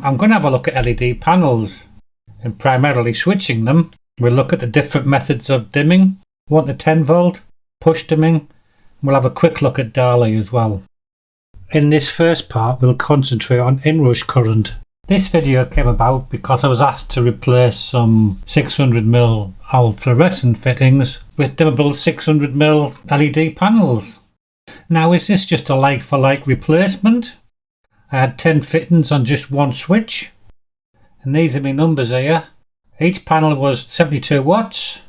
I'm going to have a look at LED panels and primarily switching them. We'll look at the different methods of dimming, 1 to 10 volt, push dimming. We'll have a quick look at Dali as well. In this first part, we'll concentrate on inrush current. This video came about because I was asked to replace some 600mm old fluorescent fittings with dimmable 600mm LED panels. Now, is this just a like-for-like replacement? I had 10 fittings on just one switch, and these are my numbers here. Each panel was 72 watts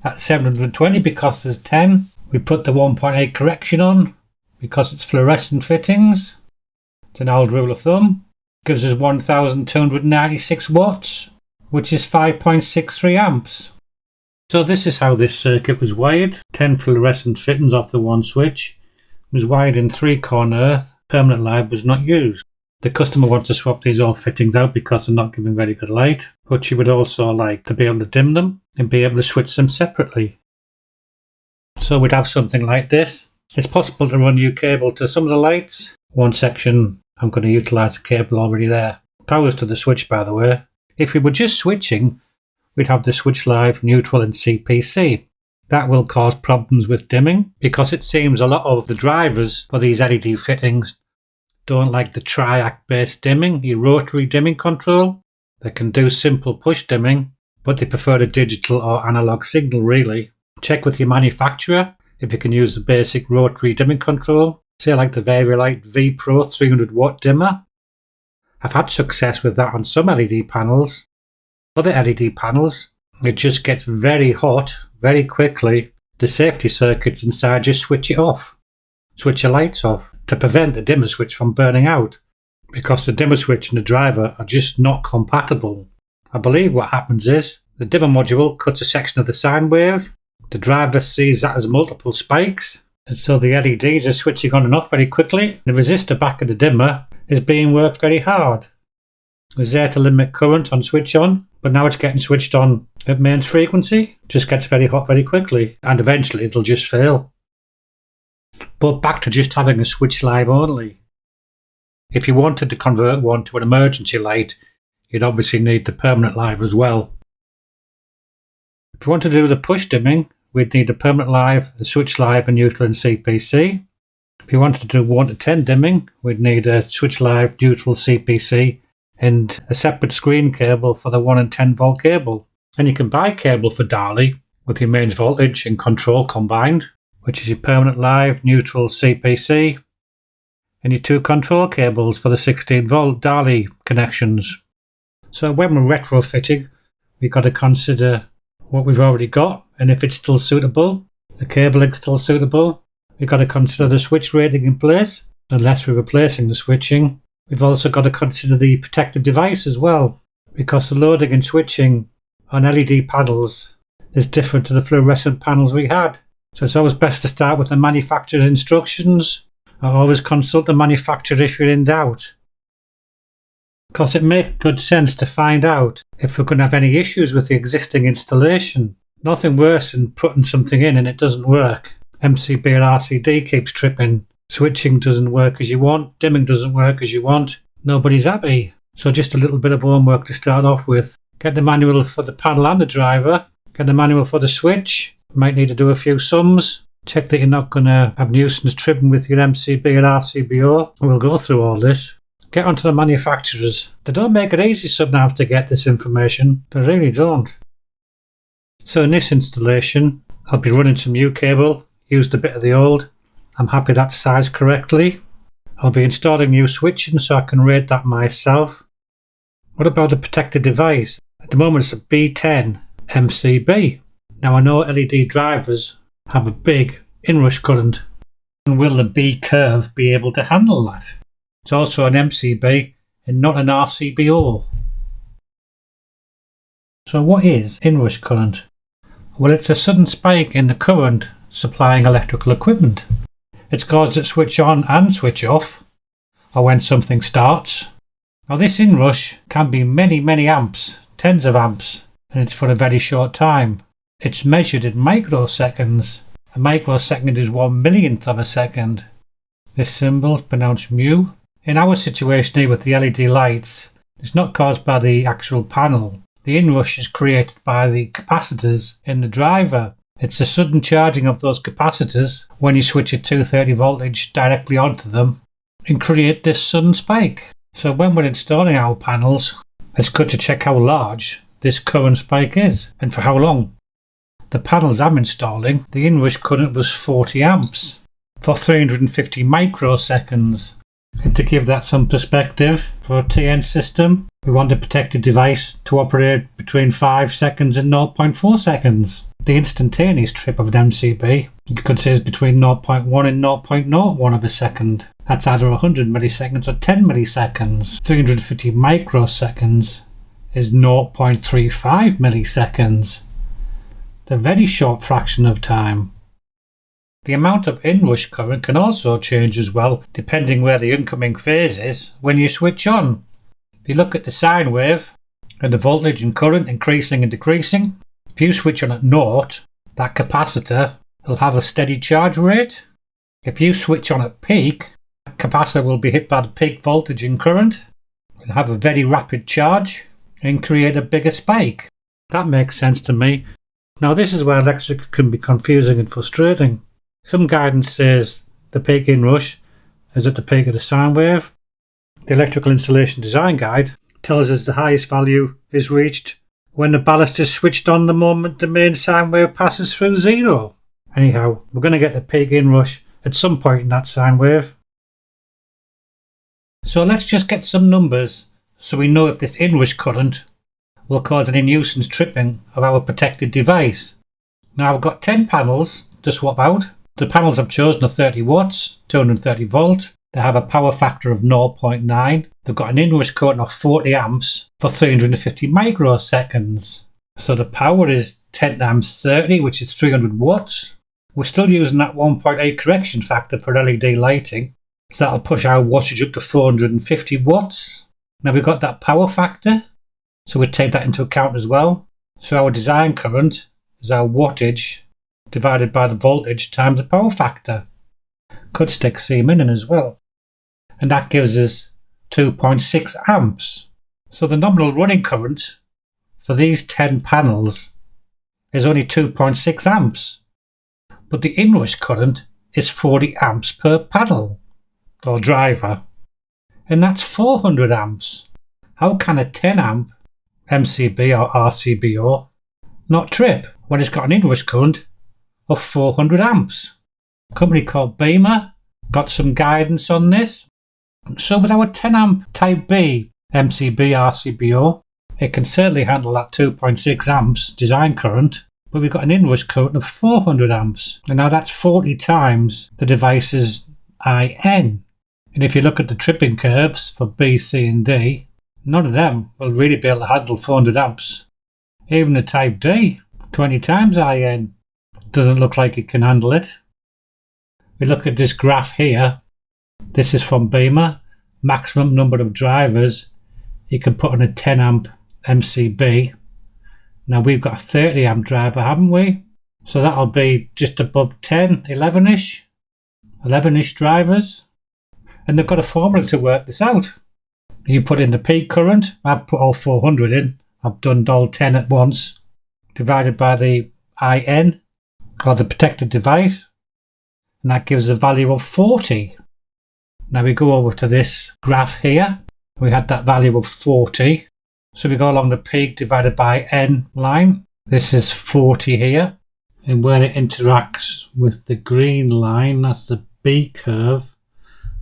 at 720 because there's 10. We put the 1.8 correction on because it's fluorescent fittings. It's an old rule of thumb. Gives us 1296 watts, which is 5.63 amps. So this is how this circuit was wired. 10 fluorescent fittings off the one switch. It was wired in 3-corn earth. Permanent light was not used. The customer wants to swap these old fittings out because they're not giving very good light, but she would also like to be able to dim them and be able to switch them separately. So we'd have something like this. It's possible to run new cable to some of the lights. One section I'm going to utilise the cable already there. Powers to the switch, by the way. If we were just switching, we'd have the switch live, neutral and CPC. That will cause problems with dimming because it seems a lot of the drivers for these LED fittings don't like the triac based dimming, the rotary dimming control. They can do simple push dimming, but they prefer a digital or analog signal really. Check with your manufacturer if you can use the basic rotary dimming control. Say like the Vari-Lite V Pro 300 watt dimmer. I've had success with that on some LED panels. Other LED panels, it just gets very hot very quickly. The safety circuits inside just switch it off. Switch your lights off to prevent the dimmer switch from burning out because the dimmer switch and the driver are just not compatible. I believe what happens is the dimmer module cuts a section of the sine wave. The driver sees that as multiple spikes. And so the LEDs are switching on and off very quickly. The resistor back of the dimmer is being worked very hard. It was there to limit current on switch on, but now it's getting switched on at mains frequency. Just gets very hot very quickly, and eventually it'll just fail. But back to just having a switch live only. If you wanted to convert one to an emergency light, you'd obviously need the permanent live as well. If you want to do the push dimming, we'd need a permanent live, a switch live, a neutral and CPC. If you wanted to do 1 to 10 dimming, we'd need a switch live, neutral, CPC, and a separate screen cable for the 1 and 10 volt cable. And you can buy cable for Dali with your mains voltage and control combined, which is your permanent live, neutral, CPC, and your 2 control cables for the 16 volt Dali connections. So when we're retrofitting, we've got to consider what we've already got, and if it's still suitable, the cabling's still suitable. We've got to consider the switch rating in place, unless we're replacing the switching. We've also got to consider the protective device as well, because the loading and switching on LED panels is different to the fluorescent panels we had. So it's always best to start with the manufacturer's instructions, or always consult the manufacturer if you're in doubt. Because it makes good sense to find out if we're going to have any issues with the existing installation. Nothing worse than putting something in and it doesn't work. MCB or RCD keeps tripping. Switching doesn't work as you want. Dimming doesn't work as you want. Nobody's happy. So just a little bit of homework to start off with. Get the manual for the panel and the driver. Get the manual for the switch. You might need to do a few sums. Check that you're not going to have nuisance tripping with your MCB or RCBO. We'll go through all this. Get onto the manufacturers. They don't make it easy sometimes to get this information. They really don't. So in this installation, I'll be running some new cable. Used a bit of the old. I'm happy that's sized correctly. I'll be installing new switching so I can rate that myself. What about the protected device? At the moment it's a B10 MCB. Now I know LED drivers have a big inrush current. And will the B curve be able to handle that? It's also an MCB and not an RCBO. So what is inrush current? Well, it's a sudden spike in the current supplying electrical equipment. It's caused at switch on and switch off, or when something starts. Now this inrush can be many amps, tens of amps, and it's for a very short time. It's measured in microseconds. A microsecond is 1/1,000,000th of a second. This symbol is pronounced mu. In our situation here with the LED lights, It's not caused by the actual panel. The inrush is created by the capacitors in the driver. It's the sudden charging of those capacitors when you switch a 230 voltage directly onto them and create this sudden spike. So when we're installing our panels, it's good to check how large this current spike is and for how long. The panels I'm installing, the inrush current was 40 amps for 350 microseconds. And to give that some perspective, for a TN system, we want a protected device to operate between 5 seconds and 0.4 seconds. The instantaneous trip of an MCB, you could say, is between 0.1 and 0.01 of a second. That's either 100 milliseconds or 10 milliseconds. 350 microseconds is 0.35 milliseconds. A very short fraction of time. The amount of inrush current can also change as well, depending where the incoming phase is when you switch on. If you look at the sine wave and the voltage and current increasing and decreasing, if you switch on at 0, that capacitor will have a steady charge rate. If you switch on at peak, that capacitor will be hit by the peak voltage and current, will have a very rapid charge and create a bigger spike. That makes sense to me. Now this is where electric can be confusing and frustrating. Some guidance says the peak inrush is at the peak of the sine wave. The Electrical Installation Design Guide tells us the highest value is reached when the ballast is switched on the moment the main sine wave passes through zero. Anyhow, we're going to get the peak inrush at some point in that sine wave. So let's just get some numbers so we know if this inrush current will cause any nuisance tripping of our protected device. Now I've got 10 panels to swap out. The panels I've chosen are 30 watts, 230 volt. They have a power factor of 0.9. They've got an inrush current of 40 amps for 350 microseconds. So the power is 10 times 30, which is 300 watts. We're still using that 1.8 correction factor for LED lighting. So that'll push our wattage up to 450 watts. Now we've got that power factor, so we take that into account as well. So our design current is our wattage divided by the voltage times the power factor. Could stick Siemens in as well. And that gives us 2.6 amps. So the nominal running current for these 10 panels is only 2.6 amps. But the inrush current is 40 amps per panel or driver. And that's 400 amps. How can a 10 amp MCB or RCBO not trip when it's got an inrush current of 400 amps? A company called Beamer got some guidance on this. So with our 10 amp type B MCB RCBO, it can certainly handle that 2.6 amps design current, but we've got an inrush current of 400 amps. And now that's 40 times the device's IN. And if you look at the tripping curves for B, C and D, none of them will really be able to handle 400 amps. Even the type D, 20 times IN, doesn't look like it can handle it. We look at this graph here. This is from Beamer. Maximum number of drivers you can put on a 10 amp MCB. Now we've got a 30 amp driver, haven't we? So that'll be just above 10, 11-ish. 11-ish drivers. And they've got a formula to work this out. You put in the peak current. I've put all 400 in. I've done all 10 at once. Divided by the IN, or the protected device. And that gives a value of 40. Now we go over to this graph here. We had that value of 40. So we go along the peak divided by N line. This is 40 here. And where it interacts with the green line, that's the B curve,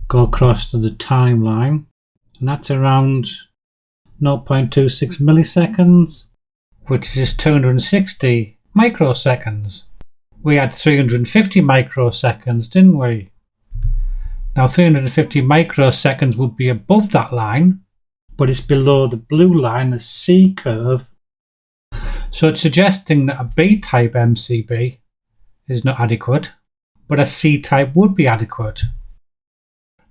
go across to the timeline. And that's around 0.26 milliseconds, which is 260 microseconds. We had 350 microseconds, didn't we? Now 350 microseconds would be above that line, but it's below the blue line, the C curve. So it's suggesting that a B-type MCB is not adequate, but a C-type would be adequate.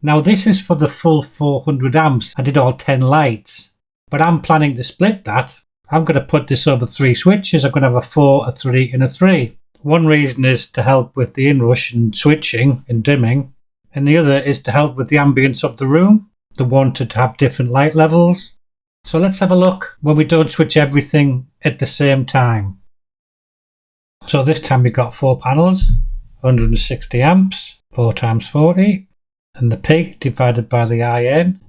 Now this is for the full 400 amps. I did all 10 lights, but I'm planning to split that. I'm going to put this over 3 switches. I'm going to have a 4, a 3 and a 3. One reason is to help with the inrush and switching and dimming, and the other is to help with the ambience of the room. They wanted to have different light levels. So let's have a look when we don't switch everything at the same time. So this time we've got 4 panels, 160 amps, 4 times 40, and the peak divided by the IN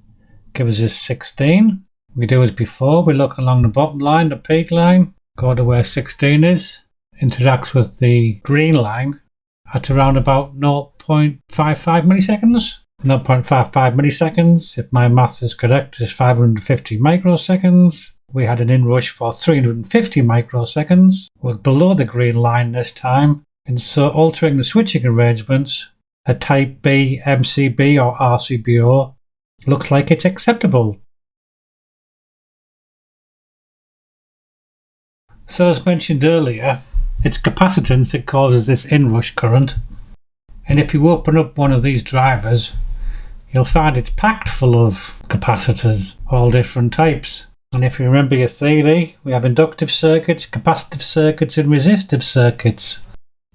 gives us 16. We do as before, we look along the bottom line, the peak line, go to where 16 is, interacts with the green line at around about 0.55 milliseconds. 0.55 milliseconds, if my maths is correct, is 550 microseconds. We had an inrush for 350 microseconds. We're below the green line this time, and so altering the switching arrangements, a type B MCB or RCBO looks like it's acceptable. So as mentioned earlier, it's capacitance that causes this inrush current, and if you open up one of these drivers, you'll find it's packed full of capacitors, all different types. And if you remember your theory, we have inductive circuits, capacitive circuits and resistive circuits.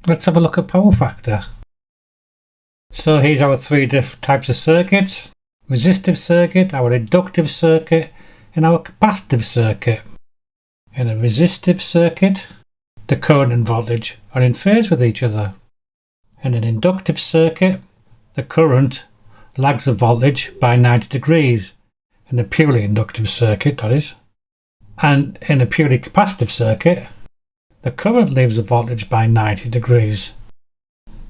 Let's have a look at power factor. So here's our 3 different types of circuits. Resistive circuit, our inductive circuit and our capacitive circuit. In a resistive circuit, the current and voltage are in phase with each other. In an inductive circuit, the current lags the voltage by 90 degrees. In a purely inductive circuit, that is. And in a purely capacitive circuit, the current leaves the voltage by 90 degrees.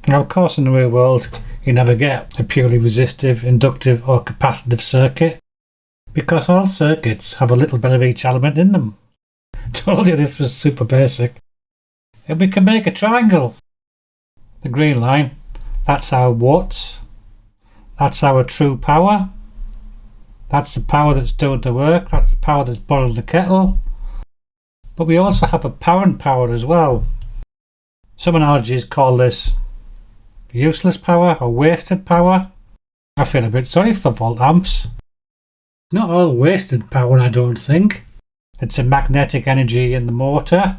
Now, of course, in the real world, you never get a purely resistive, inductive or capacitive circuit because all circuits have a little bit of each element in them. Told you this was super basic. And we can make a triangle. The green line, that's our watts. That's our true power. That's the power that's doing the work. That's the power that's boiling the kettle. But we also have apparent power as well. Some analogies call this useless power or wasted power. I feel a bit sorry for volt amps. It's not all wasted power, I don't think. It's a magnetic energy in the motor.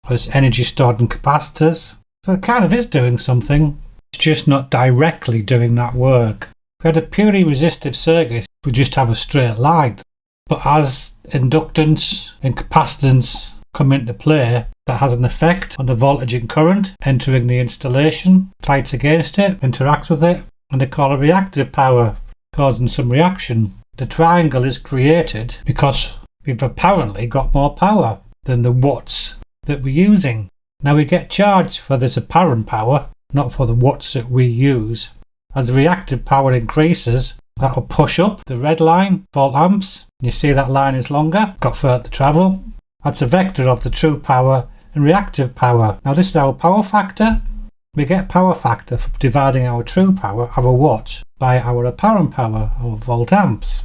There's energy stored in capacitors. So it kind of is doing something. It's just not directly doing that work. If we had a purely resistive circuit, we just have a straight line. But as inductance and capacitance come into play, that has an effect on the voltage and current entering the installation, fights against it, interacts with it, and they call it reactive power, causing some reaction. The triangle is created because we've apparently got more power than the watts that we're using. Now we get charged for this apparent power, not for the watts that we use. As the reactive power increases, that will push up the red line, volt amps. You see that line is longer, got further to travel. That's a vector of the true power and reactive power. Now this is our power factor. We get power factor for dividing our true power, our watts, by our apparent power, our volt amps.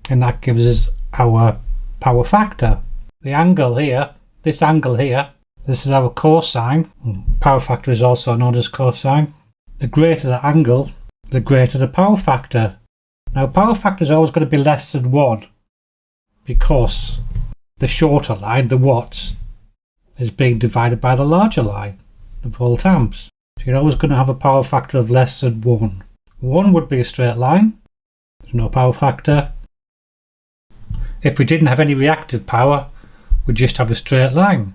And that gives us our power factor. The angle here, this angle here, this is our cosine. Power factor is also known as cosine. The greater the angle, the greater the power factor. Now power factor is always going to be less than 1 because the shorter line, the watts, is being divided by the larger line, the volt amps. So you're always going to have a power factor of less than 1. 1 would be a straight line. There's no power factor. If we didn't have any reactive power, we'd just have a straight line.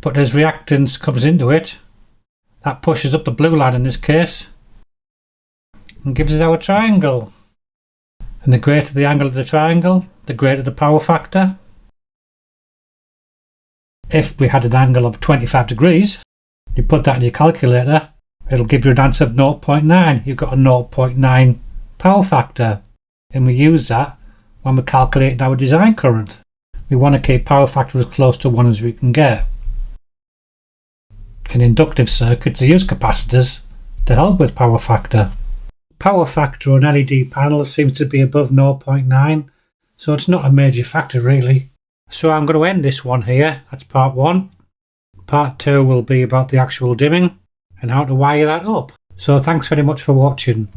But as reactance comes into it, that pushes up the blue line in this case and gives us our triangle. And the greater the angle of the triangle, the greater the power factor. If we had an angle of 25 degrees, you put that in your calculator, it'll give you an answer of 0.9. You've got a 0.9 power factor. And we use that when we're calculating our design current. We want to keep power factor as close to 1 as we can get. In inductive circuits, they use capacitors to help with power factor. Power factor on LED panels seems to be above 0.9, so it's not a major factor really. So I'm going to end this one here. That's part 1. Part 2 will be about the actual dimming and how to wire that up. So thanks very much for watching.